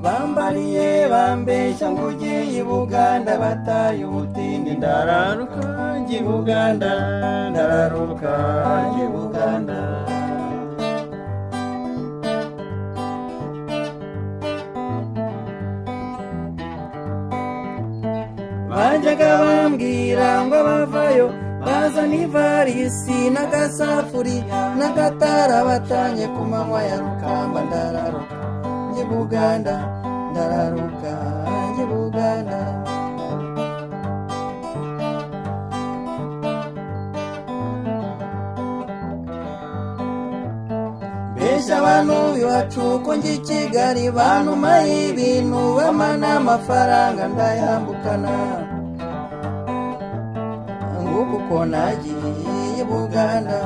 bambariye bambeshya ngo ugiye i Buganda bataye ubutindi ndararuka njye i Buganda ndararuka njye i Buganda bajyaga bambwira ngo bavayo bazana ivarisi n'agasafuriya n'agatara batanye ku manywa ya rukamba ndararuka njye i Buganda ndararuka njye i Buganda mbeshya abantu iwacu ko njye i Kigali bantuma y'ibintu bamana amafaranga ndayambukana nguko uko nagiye i Buganda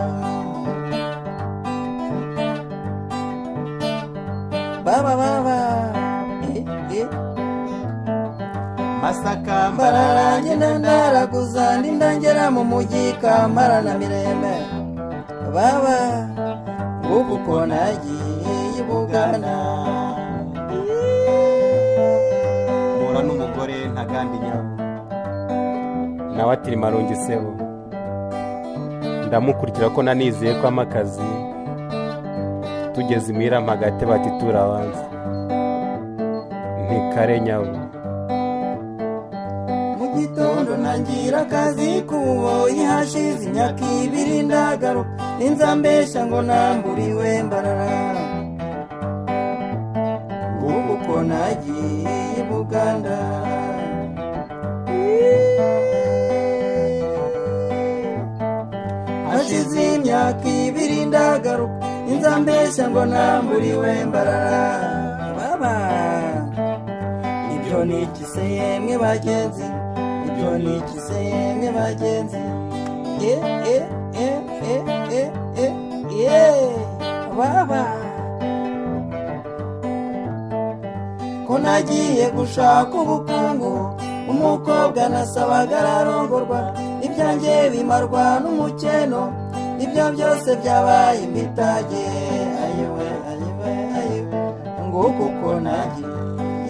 baba Masaka Mbarara ngenda ndaraguza ndangera mu mujyi Kampala na Mirembe baba nguko uko nagiye i Buganda mpura n'umugore ntaganda inyabo nawe ati marungisebo ndamukurikira ko nanizeye ko amakazi tugeze imira mpagate bati turabanza ntikare nyabo mu gitondo ntangira akazi k'ububoyi hashize imyaka 2 ndagaruka inzambesha ngo namburiwe Mbarara nguko uko nagiye i Buganda hashize imyaka 2 ndagaruka inzambesha ngo namburiwe Mbarara baba ibyo ni iki yemwe bagenzi ibyo ni iki yemwe bagenzi baba ko nagiye gushaka ubukungu umukobwa nasabaga ararongorwa ibyanjye bimarwa n'umukeno ibyo byose byabaye imitage ayiwe nguko uko nagiye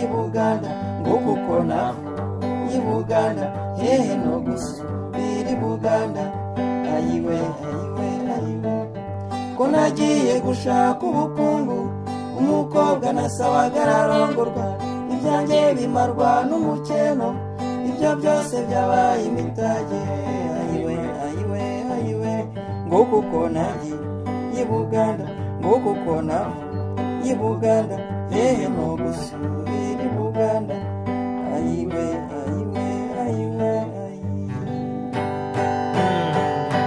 i Buganda nguko uko navuye i Buganda hehe no gusubira i Buganda ayiwe ko nagiye gushaka ubukungu umukobwa nasabaga ararongorwa ibyanjye bimarwa n'umukeno ibyo byose byabaye imitage ayiwe nguko uko nagiye i Buganda nguko uko navuye i Buganda hehe no gusubira i Buganda